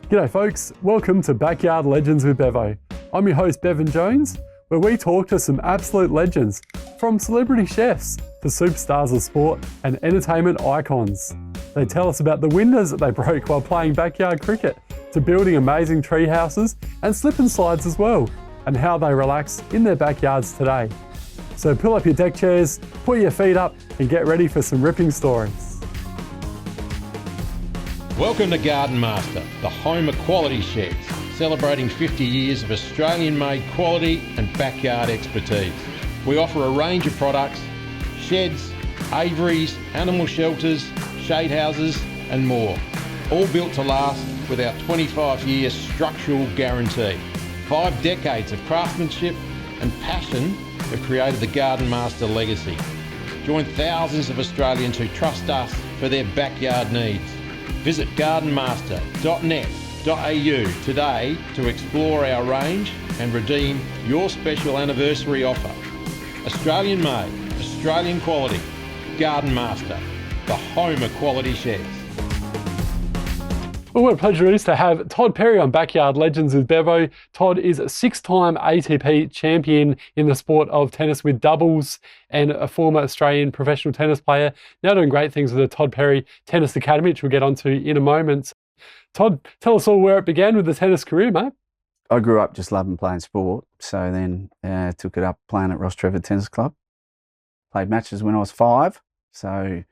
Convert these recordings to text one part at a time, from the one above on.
G'day folks, welcome to Backyard Legends with Bevo. I'm your host Bevan Jones, where we talk to some absolute legends, from celebrity chefs to superstars of sport and entertainment icons. They tell us about the windows that they broke while playing backyard cricket, to building amazing tree houses and slip and slides as well, and how they relax in their backyards today. So pull up your deck chairs, put your feet up and get ready for some ripping stories. Welcome to Garden Master, the home of quality sheds, celebrating 50 years of Australian-made quality and backyard expertise. We offer a range of products, sheds, aviaries, animal shelters, shade houses and more, all built to last with our 25-year structural guarantee. 5 decades of craftsmanship and passion have created the Garden Master legacy. Join thousands of Australians who trust us for their backyard needs. Visit gardenmaster.net.au today to explore our range and redeem your special anniversary offer. Australian made, Australian quality, Garden Master, the home of quality sheds. Well, what a pleasure it is to have Todd Perry on Backyard Legends with Bevo. Todd is a 6-time ATP champion in the sport of tennis with doubles and a former Australian professional tennis player. Now doing great things with the Todd Perry Tennis Academy, which we'll get onto in a moment. Todd, tell us all where it began with the tennis career, mate. I grew up just loving playing sport, so then took it up playing at Roger Federer Tennis Club. Played matches when I was 5, so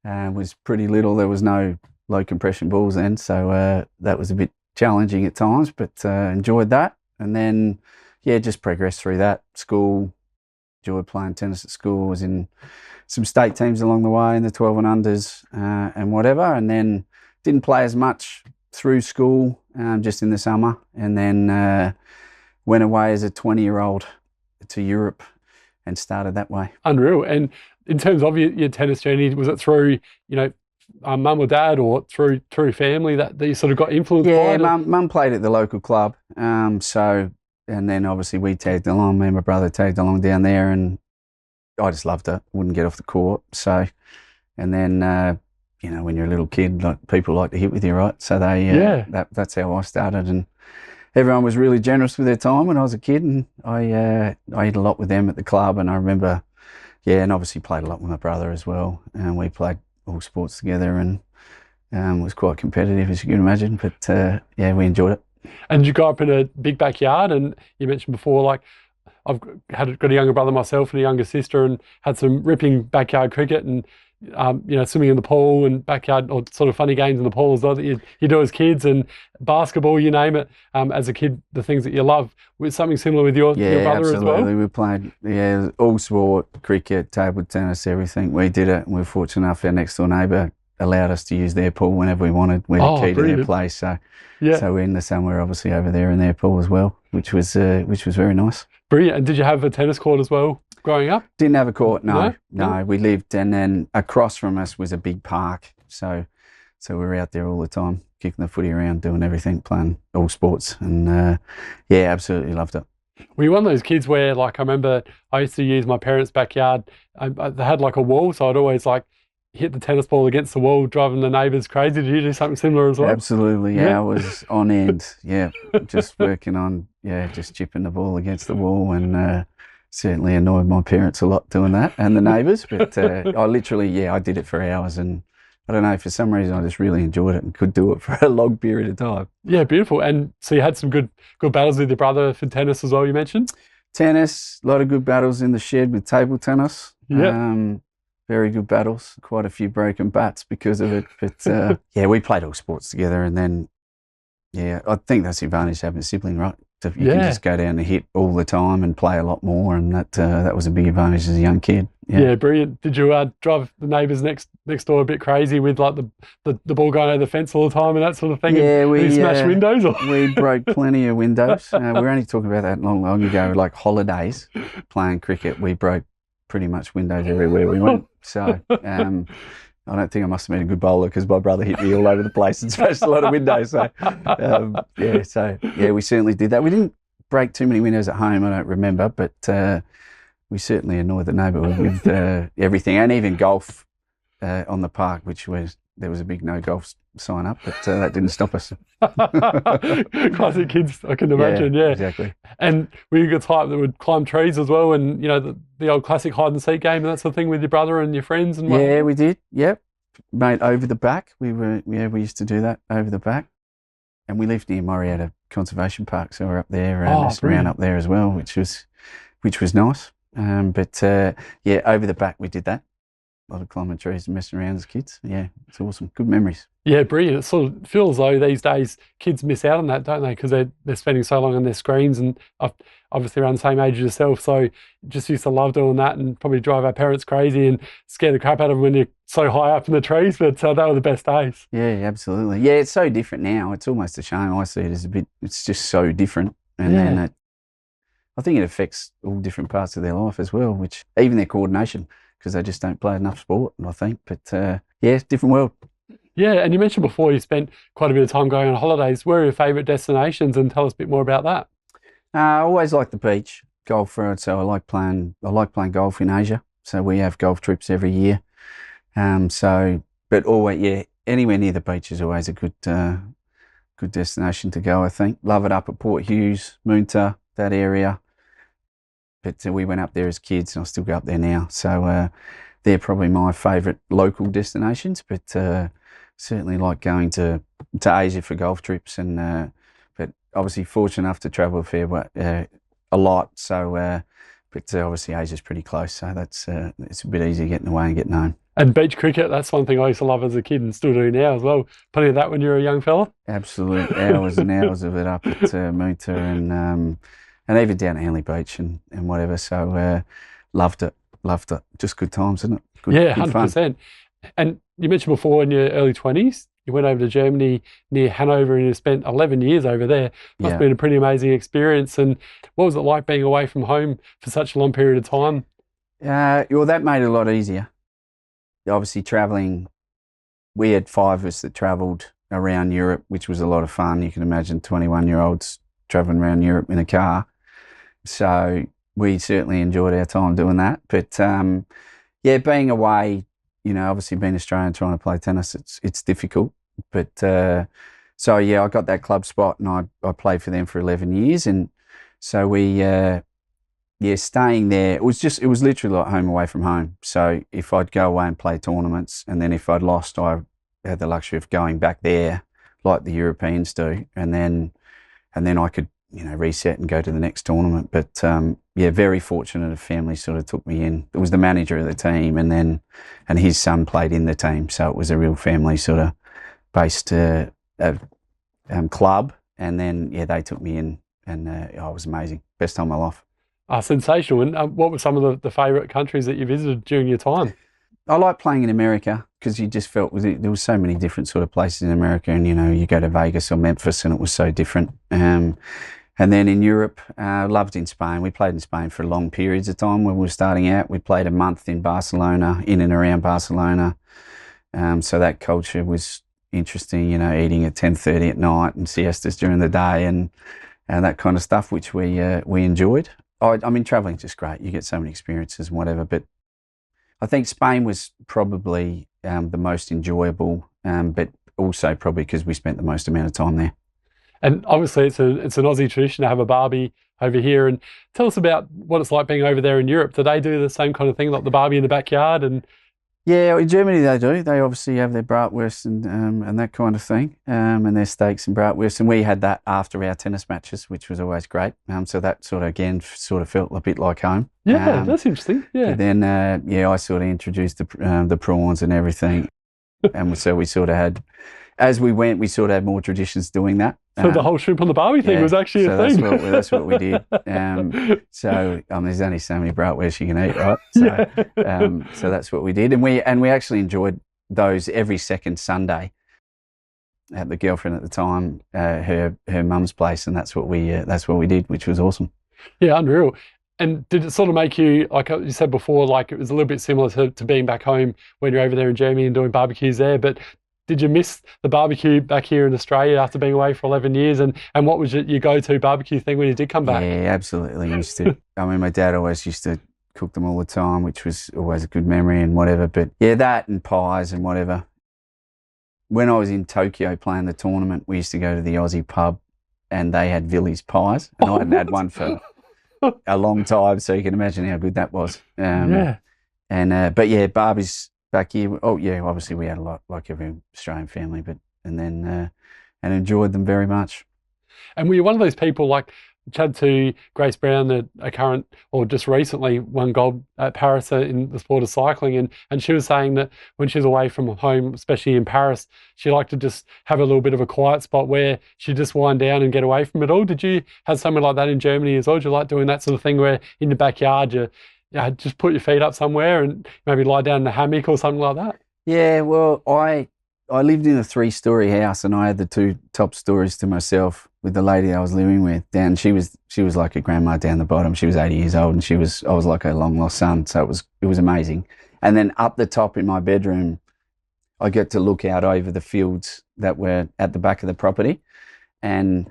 was pretty little. There was no low compression balls then, so that was a bit challenging at times, but enjoyed that. And then, yeah, just progressed through that. School, enjoyed playing tennis at school, was in some state teams along the way in the 12 and unders and whatever, and then didn't play as much through school, just in the summer, and then went away as a 20-year-old to Europe and started that way. Unreal. And in terms of your tennis journey, was it through, mum or dad, or through family that you sort of got influenced by? Yeah, mum played at the local club. And then obviously we tagged along, me and my brother tagged along down there, and I just loved it. Wouldn't get off the court. So, and then, when you're a little kid, like, people like to hit with you, right? So that's how I started. And everyone was really generous with their time when I was a kid, and I ate a lot with them at the club. And I remember, and obviously played a lot with my brother as well. And we played all sports together, and was quite competitive, as you can imagine, but we enjoyed it. And you grew up in a big backyard, and you mentioned before, like, I've got a younger brother myself and a younger sister, and had some ripping backyard cricket and swimming in the pool and backyard, or sort of funny games in the pool as well that you do as kids, and basketball, you name it. As a kid, the things that you love. Was something similar with your brother absolutely. as well? We played all sport, cricket, table tennis, everything. We did it, and we were fortunate enough our next door neighbour allowed us to use their pool whenever we wanted. We had a key to their place, so we in the summer obviously over there in their pool as well, which was very nice. Brilliant. And did you have a tennis court as well growing up? Didn't have a court, no. We lived, and then across from us was a big park, so we were out there all the time, kicking the footy around, doing everything, playing all sports, and absolutely loved it. Were you one of those kids where, like, I remember I used to use my parents' backyard, they had like a wall, so I'd always like hit the tennis ball against the wall, driving the neighbours crazy. Did you do something similar as well? Absolutely, I was on end, just working on, just chipping the ball against the wall, and certainly annoyed my parents a lot doing that, and the neighbours, but I literally, I did it for hours, and I don't know, for some reason I just really enjoyed it and could do it for a long period of time. Yeah, beautiful. And so you had some good battles with your brother for tennis as well, you mentioned? Tennis, a lot of good battles in the shed with table tennis. Yeah. Very good battles, quite a few broken bats because of it. But we played all sports together, and then, I think that's the advantage of having a sibling, right? You can just go down and hit all the time and play a lot more, and that was a big advantage as a young kid. Yeah, brilliant. Did you drive the neighbours next door a bit crazy with like the ball going over the fence all the time and that sort of thing? Yeah, we smashed windows. We broke plenty of windows. We were only talking about that long ago, like holidays, playing cricket. We broke pretty much windows everywhere we went. So I don't think I must have been a good bowler, because my brother hit me all over the place and smashed a lot of windows. So, we certainly did that. We didn't break too many windows at home, I don't remember, but we certainly annoyed the neighbour with everything, and even golf on the park, which was there was a big no golf sign up, but that didn't stop us. Classic kids, I can imagine. Yeah, exactly. And were you the type that would climb trees as well, and the old classic hide and seek game and that sort of thing with your brother and your friends and what? Yeah, we did. Yep, mate. Over the back, we used to do that over the back, and we lived near Moriata Conservation Park, so we're up there messing around up there as well, which was nice. But over the back we did that. A lot of climbing trees and messing around as kids. Yeah, it's awesome. Good memories. Yeah, brilliant. It sort of feels though these days kids miss out on that, don't they? Because they're spending so long on their screens, and obviously around the same age as yourself. So just used to love doing that, and probably drive our parents crazy and scare the crap out of them when you're so high up in the trees. But that were the best days. Yeah, absolutely. Yeah, it's so different now. It's almost a shame. I see it as it's just so different. And then I think it affects all different parts of their life as well, which even their coordination, because they just don't play enough sport, I think. But different world. Yeah, and you mentioned before you spent quite a bit of time going on holidays. Where are your favourite destinations, and tell us a bit more about that? I always like the beach, golfer, so I like playing golf in Asia. So we have golf trips every year. But always, anywhere near the beach is always a good destination to go, I think. Love it up at Port Hughes, Moonta, that area. But we went up there as kids, and I still go up there now. So they're probably my favourite local destinations. But certainly like going to Asia for golf trips, and but obviously fortunate enough to travel a lot. So, but obviously Asia's pretty close, so that's it's a bit easier getting away and getting home. And beach cricket, that's one thing I used to love as a kid and still do now as well. Plenty of that when you were a young fella. Absolute hours and hours of it up at Moonta and even down at Hanley Beach and whatever. So loved it. Just good times, isn't it? Good, 100%. Fun. And you mentioned before in your early 20s, you went over to Germany near Hanover and you spent 11 years over there. Must have been a pretty amazing experience. And what was it like being away from home for such a long period of time? Well, that made it a lot easier. Obviously travelling, we had 5 of us that travelled around Europe, which was a lot of fun. You can imagine 21-year-olds travelling around Europe in a car. So we certainly enjoyed our time doing that. But being away, obviously being Australian trying to play tennis, it's difficult. But I got that club spot and I played for them for 11 years. And so we, staying there, it was literally like home away from home. So if I'd go away and play tournaments, and then if I'd lost, I had the luxury of going back there like the Europeans do. And then I could, reset and go to the next tournament. But very fortunate. A family sort of took me in. It was the manager of the team, and his son played in the team, so it was a real family sort of based club. And then they took me in, and it was amazing. Best time of my life. Sensational. And what were some of the favourite countries that you visited during your time? I like playing in America because you just felt there was so many different sort of places in America, and you go to Vegas or Memphis and it was so different. And then in Europe, loved in Spain. We played in Spain for long periods of time when we were starting out. We played a month in Barcelona, in and around Barcelona. So that culture was interesting, eating at 10:30 at night and siestas during the day and that kind of stuff, which we enjoyed. I mean, traveling's just great. You get so many experiences and whatever. But I think Spain was probably the most enjoyable, but also probably because we spent the most amount of time there. And obviously it's an Aussie tradition to have a barbie over here. And tell us about what it's like being over there in Europe. Do they do the same kind of thing, like the barbie in the backyard? And yeah, in Germany they do. They obviously have their bratwurst and that kind of thing, and their steaks and bratwurst. And we had that after our tennis matches, which was always great. So that sort of felt a bit like home. Yeah, that's interesting. Yeah. And then I sort of introduced the prawns and everything, and so we sort of had. As we went, we sort of had more traditions doing that. So the whole shrimp on the barbie thing was actually a thing. That's what we did. So there's only so many bratwursts you can eat, right? So, so that's what we did, and we actually enjoyed those every second Sunday at the girlfriend at the time, her mum's place, and that's what we did, which was awesome. Yeah, unreal. And did it sort of make you, like you said before, like it was a little bit similar to being back home when you're over there in Germany and doing barbecues there, but did you miss the barbecue back here in Australia after being away for 11 years? And what was your go-to barbecue thing when you did come back? Yeah, absolutely. Used to. I mean, my dad always used to cook them all the time, which was always a good memory and whatever. But yeah, that and pies and whatever. when I was in Tokyo playing the tournament, we used to go to the Aussie pub and they had Villy's pies, and I hadn't had one for a long time, so you can imagine how good that was. Yeah. But yeah, Barbie's back here. Oh yeah, obviously we had a lot, like every Australian family, and enjoyed them very much. And were you one of those people, like chatted to Grace Brown, a current, or just recently won gold at Paris in the sport of cycling, and she was saying that when she was away from home, especially in Paris, she liked to just have a little bit of a quiet spot where she just wind down and get away from it all. Did you have something like that in Germany as well? Did you like doing that sort of thing where in the backyard you just put your feet up somewhere and maybe lie down in a hammock or something like that? Yeah, well, I lived in a 3-story house, and I had the 2 top stories to myself with the lady I was living with. Down, she was like a grandma down the bottom. She was 80 years old, and I was like a long lost son. So it was amazing. And then up the top in my bedroom, I get to look out over the fields that were at the back of the property. And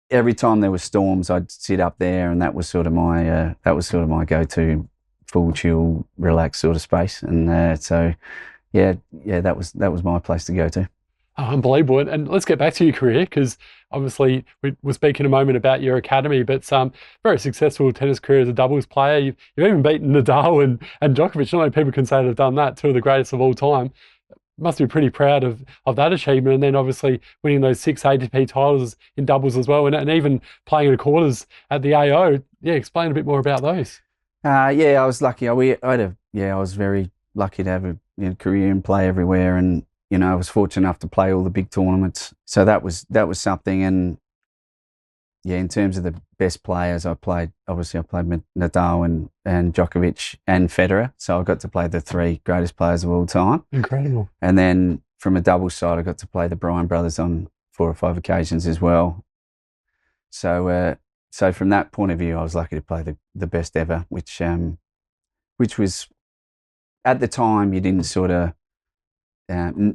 every time there were storms, I'd sit up there, and that was sort of my go-to full chill, relaxed sort of space. And so. Yeah, that was my place to go to. Oh, unbelievable. And let's get back to your career, because obviously we were speaking a moment about your academy, but very successful tennis career as a doubles player. You've even beaten Nadal and Djokovic. Not many people can say they've done that, 2 of the greatest of all time. Must be pretty proud of that achievement. And then obviously winning those 6 ATP titles in doubles as well, and even playing in the quarters at the AO. Yeah, explain a bit more about those. Yeah, I was lucky. I was very lucky to have a career and play everywhere, and I was fortunate enough to play all the big tournaments. So that was something. And yeah, in terms of the best players, I played Nadal and Djokovic and Federer. So I got to play the 3 greatest players of all time. Incredible. And then from a doubles side, I got to play the Bryan brothers on 4 or 5 occasions as well. So from that point of view, I was lucky to play the best ever, which was, at the time, you didn't sort of,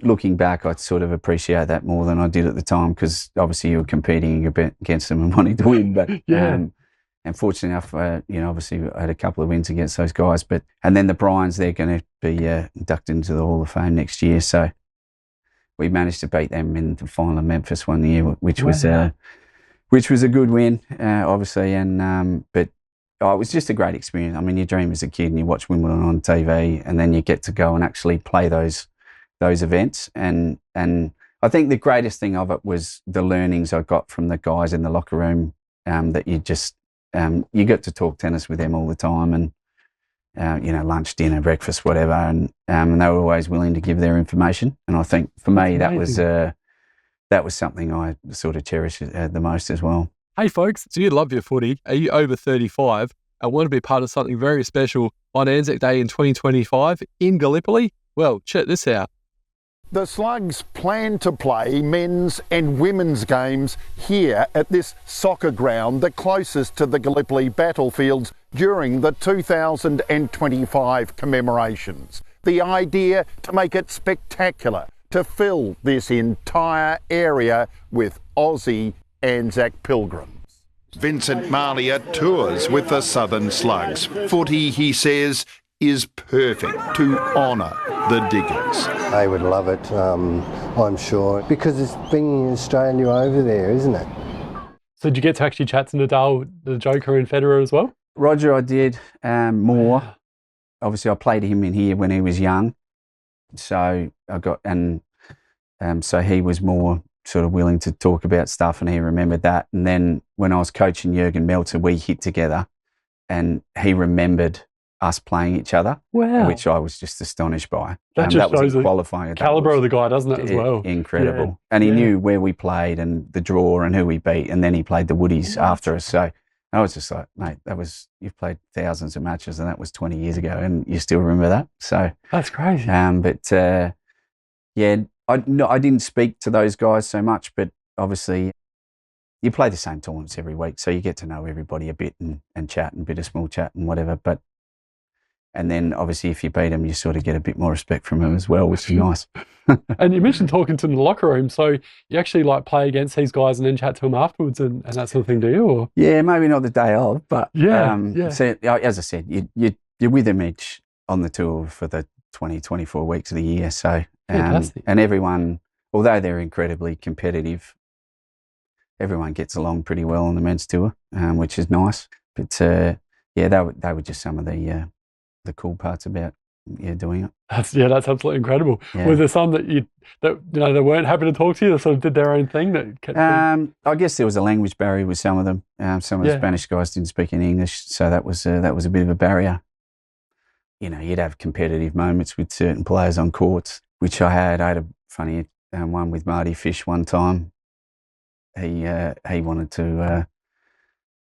looking back, I'd sort of appreciate that more than I did at the time, because obviously you were competing against them and wanting to win. But and fortunately enough, obviously I had a couple of wins against those guys. And then the Bryans, they're going to be inducted into the Hall of Fame next year. So we managed to beat them in the final of Memphis one year, which was a good win, obviously. And but. Oh, it was just a great experience. I mean, you dream as a kid and you watch Wimbledon on TV, and then you get to go and actually play those events. And I think the greatest thing of it was the learnings I got from the guys in the locker room, that you just, you get to talk tennis with them all the time, and, lunch, dinner, breakfast, whatever. And they were always willing to give their information. And I think for me, that was something I sort of cherish the most as well. Hey folks, do you love your footy? Are you over 35 and want to be part of something very special on Anzac Day in 2025 in Gallipoli? Well, check this out. The Slugs plan to play men's and women's games here at this soccer ground, the closest to the Gallipoli battlefields during the 2025 commemorations. The idea to make it spectacular, to fill this entire area with Aussie Anzac pilgrims. Vincent Malia tours with the Southern Slugs. Footy, he says, is perfect to honour the Diggers. They would love it, I'm sure, because it's bringing Australia over there, isn't it? So did you get to actually chat to Nadal, the Joker, and Federer as well? Roger, I did more. Wow. Obviously, I played him in here when he was young, so so he was more sort of willing to talk about stuff, and he remembered that. And then when I was coaching Jürgen Melzer, we hit together, and he remembered us playing each other, which I was just astonished by. That just was shows qualifying the calibre of the guy, doesn't it, as well? Incredible. Yeah. And he knew where we played and the draw and who we beat, and then he played the Woodies after us. So I was just like, mate, you've played thousands of matches, and that was 20 years ago, and you still remember that. So that's crazy. I didn't speak to those guys so much, but obviously you play the same tournaments every week, so you get to know everybody a bit and chat and a bit of small chat and whatever. And then obviously if you beat them, you sort of get a bit more respect from them as well, which is nice. And you mentioned talking to them in the locker room, so you actually like play against these guys and then chat to them afterwards and that sort of thing, do you? Or? Yeah, maybe not the day of, but So, as I said, you're with them each on the tour for the 24 weeks of the year. So, and everyone, although they're incredibly competitive, everyone gets along pretty well on the men's tour, which is nice. But yeah, they were just some of the cool parts about doing it. That's absolutely incredible. Yeah. Were there some that they weren't happy to talk to you, that sort of did their own thing that kept I guess there was a language barrier with some of them. Some of the Spanish guys didn't speak any English, so that was a bit of a barrier. You'd have competitive moments with certain players on courts, which I had. I had a funny one with Marty Fish one time. He wanted to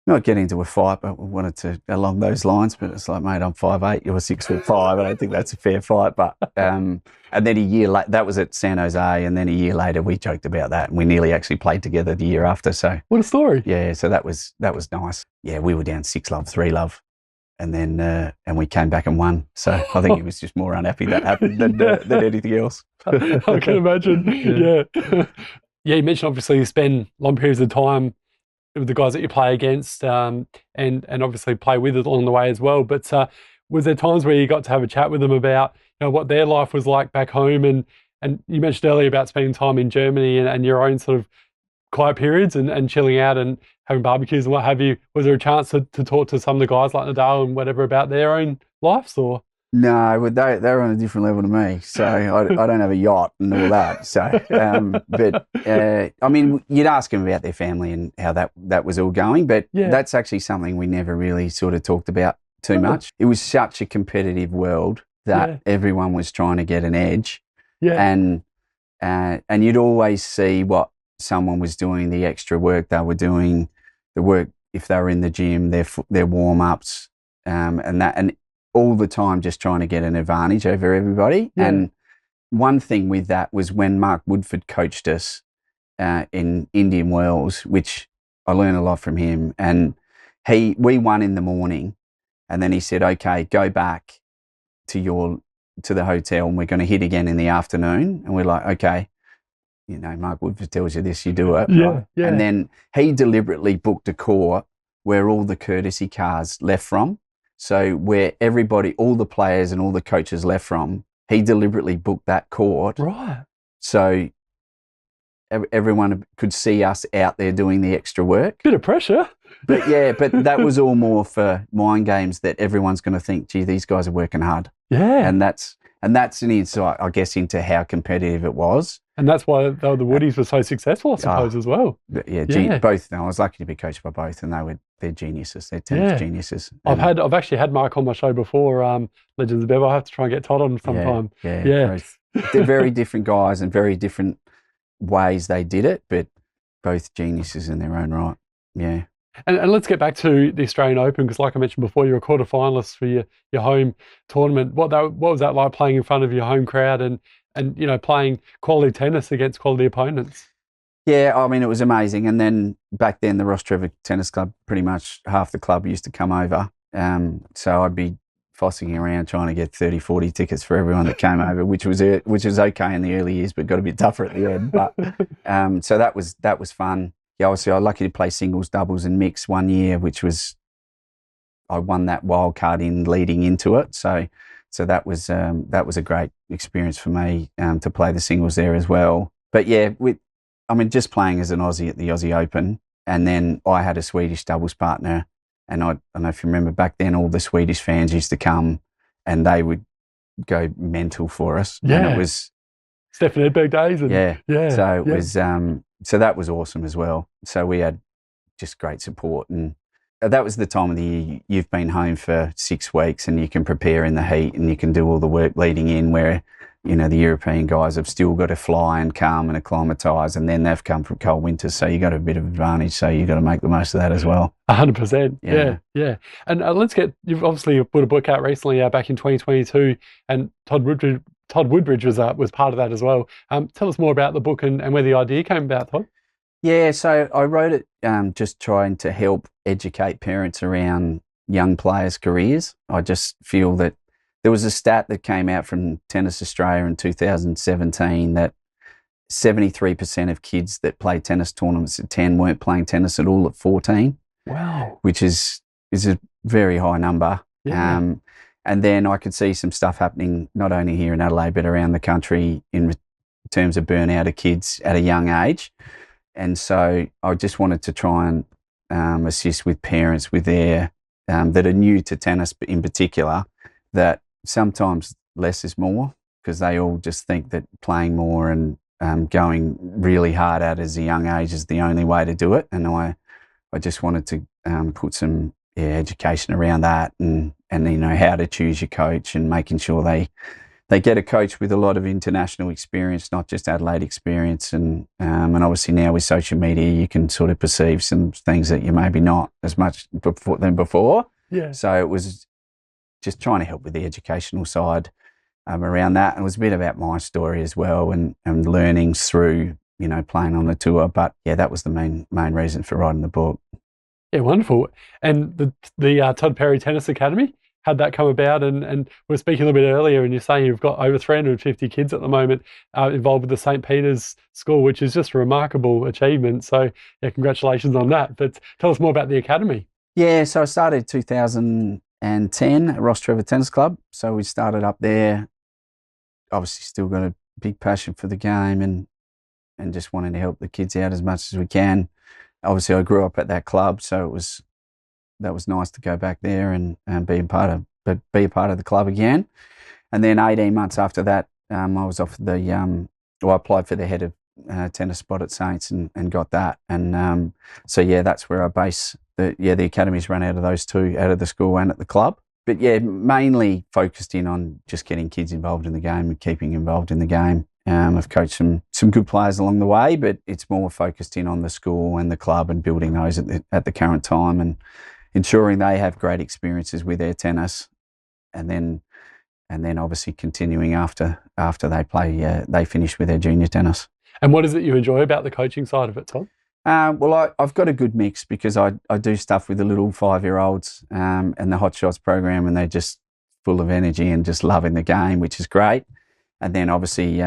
not get into a fight, but wanted to along those lines. But it's like, mate, I'm 5'8", you're 6'5". I don't think that's a fair fight. But and then a year later, that was at San Jose, and then a year later we joked about that, and we nearly actually played together the year after. So what a story! Yeah, so that was nice. Yeah, we were down 6-love, 3-love. And then and we came back and won. So I think he was just more unhappy that happened than anything else. I can imagine. Yeah. You mentioned obviously you spend long periods of time with the guys that you play against, and obviously play with along the way as well. But was there times where you got to have a chat with them about what their life was like back home? And you mentioned earlier about spending time in Germany and your own sort of quiet periods and chilling out and having barbecues and what have you. Was there a chance to talk to some of the guys like Nadal and whatever about their own lives, or? No, they're on a different level to me. So I don't have a yacht and all that. So, but I mean, you'd ask them about their family and how that was all going. But that's actually something we never really sort of talked about too much. It was such a competitive world that everyone was trying to get an edge. Yeah. And you'd always see what someone was doing, the extra work they were doing, the work if they were in the gym, their warm-ups, and all the time just trying to get an advantage over everybody. Yeah. And one thing with that was when Mark Woodford coached us in Indian Wells, which I learned a lot from him, and we won in the morning, and then he said, okay, go back to the hotel and we're going to hit again in the afternoon. And we're like, okay. Mark Woodford tells you this, you do it. Yeah, right? yeah. And then he deliberately booked a court where all the courtesy cars left from. So where all the players and all the coaches left from, he deliberately booked that court. Right. So everyone could see us out there doing the extra work. Bit of pressure. But that was all more for mind games that everyone's going to think, gee, these guys are working hard. Yeah. And that's an insight, I guess, into how competitive it was. And that's why the Woodies were so successful, I suppose, as well. Yeah, both. I was lucky to be coached by both, and they're geniuses. They're tennis geniuses. I've actually had Mark on my show before, Legends of Bevo. I have to try and get Todd on sometime. Yeah. They're very different guys and very different ways they did it, but both geniuses in their own right. Yeah. And let's get back to the Australian Open, because like I mentioned before, you're a quarterfinalist for your home tournament. What was that like, playing in front of your home crowd and playing quality tennis against quality opponents? Yeah, I mean, it was amazing. And then back then, the Ross Trevor Tennis Club, pretty much half the club used to come over. So I'd be fossing around trying to get 30, 40 tickets for everyone that came over, which was okay in the early years, but got a bit tougher at the end. But so that was fun. Yeah, obviously I was lucky to play singles, doubles and mix one year, I won that wild card leading into it. So that was a great experience for me to play the singles there as well. But yeah, just playing as an Aussie at the Aussie Open, and then I had a Swedish doubles partner, and I don't know if you remember back then, all the Swedish fans used to come and they would go mental for us. Yeah, and it was Stefan Edberg days. And, So it was so that was awesome as well. So we had just great support, and that was the time of the year you've been home for 6 weeks and you can prepare in the heat and you can do all the work leading in, where the European guys have still got to fly and come and acclimatise, and then they've come from cold winters, so you got a bit of advantage, so you got to make the most of that as well. 100%. Yeah. And you've obviously put a book out recently, back in 2022, and Todd Woodbridge was part of that as well. Tell us more about the book and where the idea came about, Todd. Yeah, so I wrote it just trying to help educate parents around young players' careers. I just feel that there was a stat that came out from Tennis Australia in 2017 that 73% of kids that play tennis tournaments at 10 weren't playing tennis at all at 14. Wow. Which is a very high number. Yeah. And then I could see some stuff happening not only here in Adelaide but around the country in in terms of burnout of kids at a young age. And so I just wanted to try and assist with parents with their that are new to tennis in particular, that sometimes less is more, because they all just think that playing more and going really hard at it as a young age is the only way to do it. And I just wanted to put some education around that, and how to choose your coach, and making sure they get a coach with a lot of international experience, not just Adelaide experience. And obviously now with social media, you can sort of perceive some things that you maybe not as much than before. Yeah. So it was just trying to help with the educational side around that. And it was a bit about my story as well, and learnings through, playing on the tour. But yeah, that was the main reason for writing the book. Yeah, wonderful. And the Todd Perry Tennis Academy, how'd that come about? And we were speaking a little bit earlier, and you're saying you've got over 350 kids at the moment involved with the St. Peter's School, which is just a remarkable achievement. So yeah, congratulations on that. But tell us more about the academy. Yeah, so I started in 2010 at Roger Federer Tennis Club. So we started up there. Obviously still got a big passion for the game, and just wanting to help the kids out as much as we can. Obviously I grew up at that club, so that was nice to go back there and be a part of the club again. And then 18 months after that, I was offered I applied for the head of tennis spot at Saints and got that. And so yeah, that's where I base the academies run out of those two, out of the school and at the club. But yeah, mainly focused in on just getting kids involved in the game and keeping involved in the game. I've coached some good players along the way, but it's more focused in on the school and the club, and building those at the current time, and ensuring they have great experiences with their tennis, and then obviously continuing after they play, they finish with their junior tennis. And what is it you enjoy about the coaching side of it, Todd? Well, I've got a good mix, because I do stuff with the little 5-year-olds and the Hot Shots program, and they're just full of energy and just loving the game, which is great. And then obviously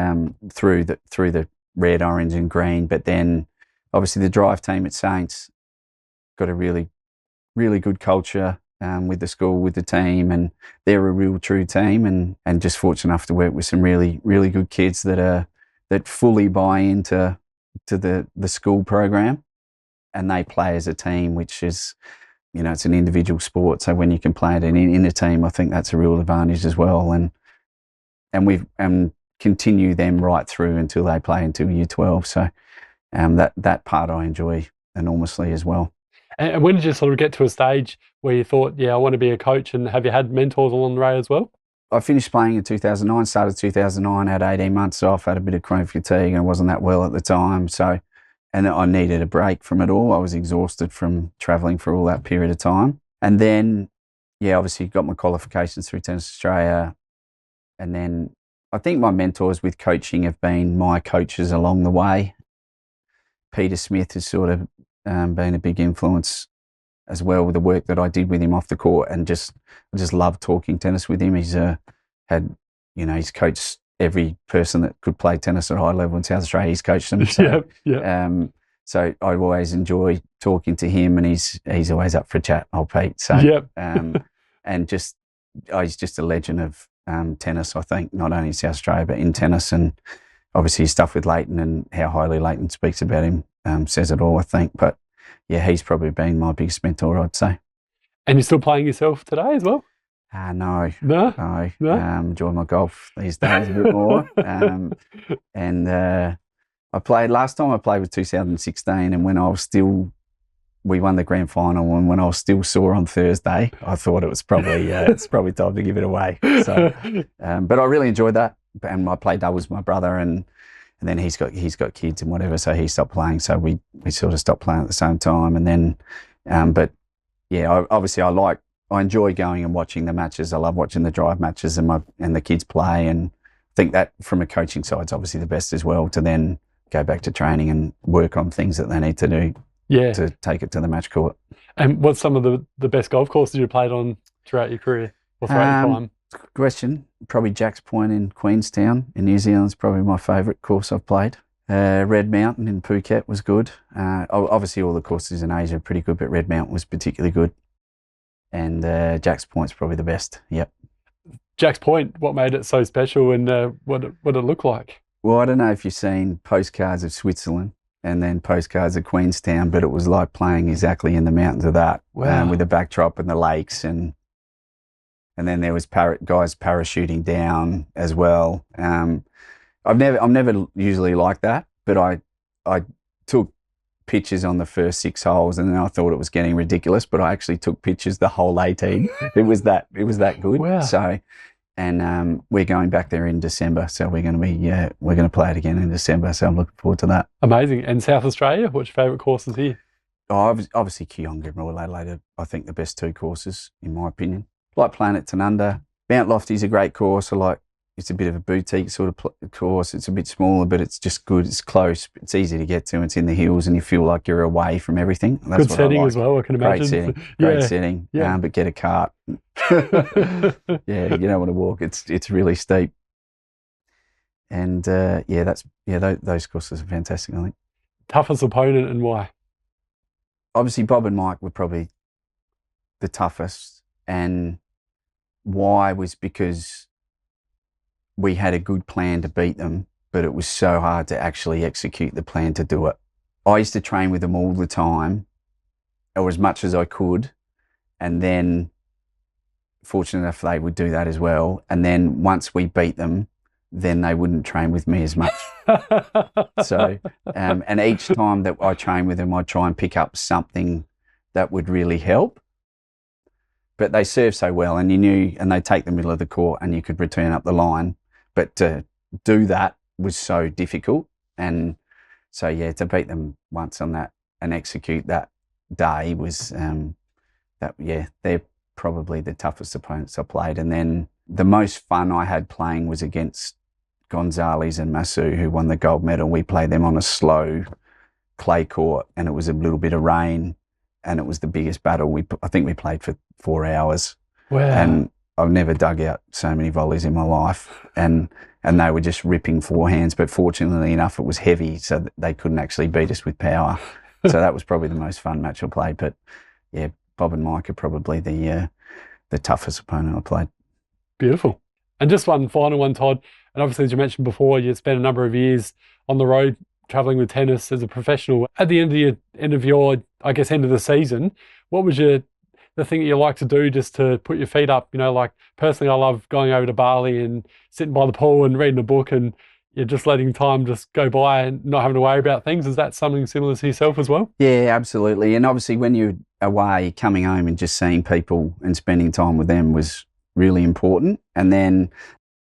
through the red, orange and green, but then obviously the drive team at Saints got a really, really good culture with the school, with the team, and they're a real true team, and just fortunate enough to work with some really, really good kids that fully buy into the school program, and they play as a team, which is, it's an individual sport. So when you can play it in a team, I think that's a real advantage as well. And we've continue them right through until they play until year 12. So that part I enjoy enormously as well. And when did you sort of get to a stage where you thought, yeah, I want to be a coach? And have you had mentors along the way as well? I finished playing in 2009, started 2009, had 18 months off, had a bit of chronic fatigue, and wasn't that well at the time. So, and I needed a break from it all. I was exhausted from travelling for all that period of time. And then, yeah, obviously got my qualifications through Tennis Australia. And then I think my mentors with coaching have been my coaches along the way. Peter Smith has sort of been a big influence as well, with the work that I did with him off the court, and I just love talking tennis with him. He's he's coached every person that could play tennis at a high level in South Australia. He's coached them. So, so I always enjoy talking to him, and he's always up for a chat, old Pete. So and he's just a legend of tennis, I think, not only in South Australia but in tennis. And obviously his stuff with Leighton, and how highly Leighton speaks about him, says it all, I think. But yeah, he's probably been my biggest mentor, I'd say. And you're still playing yourself today as well? No. Enjoy my golf these days a bit more. I played, last time I played was 2016, and when I was still, we won the grand final, and when I was still sore on Thursday, I thought it was probably it's probably time to give it away. So, but I really enjoyed that, and I played doubles with my brother, and then he's got kids and whatever, so he stopped playing. So we sort of stopped playing at the same time, and then, but yeah, I enjoy going and watching the matches. I love watching the drive matches and the kids play, and I think that from a coaching side is obviously the best as well, to then go back to training and work on things that they need to do. Yeah. To take it to the match court. And what's some of the best golf courses you played on throughout your career or throughout your time? Good question. Probably Jack's Point in Queenstown in New Zealand is probably my favourite course I've played. Red Mountain in Phuket was good. Obviously all the courses in Asia are pretty good, but Red Mountain was particularly good. And Jack's Point's probably the best. Yep. Jack's Point, what made it so special, and what did it look like? Well, I don't know if you've seen postcards of Switzerland and then postcards of Queenstown, but it was like playing exactly in the mountains of that. Wow. With the backdrop and the lakes, and then there was guys parachuting down as well. I'm never usually like that, but I took pictures on the first 6 holes, and then I thought it was getting ridiculous, but I actually took pictures the whole 18. It was that good. Wow. So, and we're going back there in December, so we're going to play it again in December. So I'm looking forward to that. Amazing. And South Australia, what's your favourite courses here? Oh, obviously Kooyonga and Royal Adelaide are, I think, the best 2 courses in my opinion. I like playing at Tanunda. Mount Lofty's a great course. It's a bit of a boutique sort of course. It's a bit smaller, but it's just good. It's close. It's easy to get to. It's in the hills, and you feel like you're away from everything. That's Good setting as well, I can imagine. Great setting. Yeah. But get a cart. Yeah, you don't want to walk. It's really steep. And those courses are fantastic, I think. Toughest opponent and why? Obviously, Bob and Mike were probably the toughest, and why was because we had a good plan to beat them, but it was so hard to actually execute the plan to do it. I used to train with them all the time, or as much as I could, and then fortunate enough they would do that as well. And then once we beat them, then they wouldn't train with me as much. So, and each time that I train with them, I try and pick up something that would really help. But they serve so well, and and they take the middle of the court, and you could return up the line. But to do that was so difficult. And so, yeah, to beat them once on that and execute that day was, they're probably the toughest opponents I played. And then the most fun I had playing was against Gonzalez and Masu, who won the gold medal. We played them on a slow clay court, and it was a little bit of rain, and it was the biggest battle. I think we played for 4 hours. Wow. And I've never dug out so many volleys in my life, and they were just ripping forehands. But fortunately enough, it was heavy, so that they couldn't actually beat us with power. So that was probably the most fun match I played. But yeah, Bob and Mike are probably the toughest opponent I played. Beautiful. And just one final one, Todd. And obviously, as you mentioned before, you spent a number of years on the road traveling with tennis as a professional. At the end of your, I guess, end of the season, what was the thing that you like to do just to put your feet up? You know, like personally, I love going over to Bali and sitting by the pool and reading a book, and you're just letting time just go by and not having to worry about things. Is that something similar to yourself as well? Yeah, absolutely. And obviously when you're away, coming home and just seeing people and spending time with them was really important. And then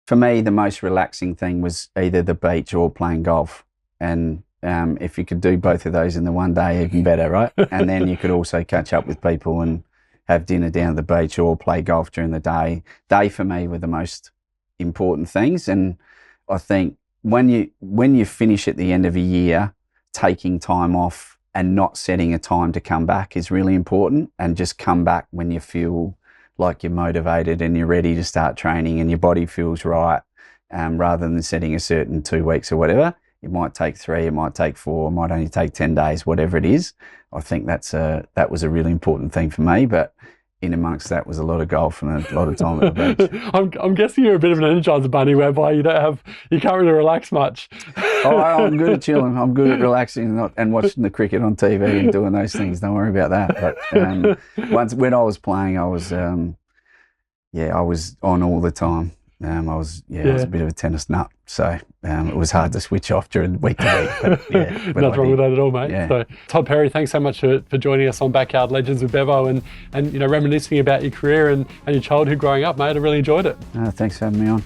for me, the most relaxing thing was either the beach or playing golf. And if you could do both of those in the one day, even better, right? And then you could also catch up with people and have dinner down at the beach or play golf during the day. They, for me, were the most important things. And I think when you finish at the end of a year, taking time off and not setting a time to come back is really important, and just come back when you feel like you're motivated and you're ready to start training and your body feels right, rather than setting a certain 2 weeks or whatever. It might take 3, it might take 4, it might only take 10 days, whatever it is. I think that was a really important thing for me. But in amongst that was a lot of golf and a lot of time at the beach. I'm guessing you're a bit of an energizer bunny, whereby you can't really relax much. Oh, I'm good at chilling. I'm good at relaxing and watching the cricket on TV and doing those things. Don't worry about that. But when I was playing, I was on all the time. I was a bit of a tennis nut, so it was hard to switch off during week to week. But yeah, nothing wrong with that at all, mate. Yeah. So, Todd Perry, thanks so much for joining us on Backyard Legends with Bevo and reminiscing about your career and your childhood growing up, mate. I really enjoyed it. Thanks for having me on.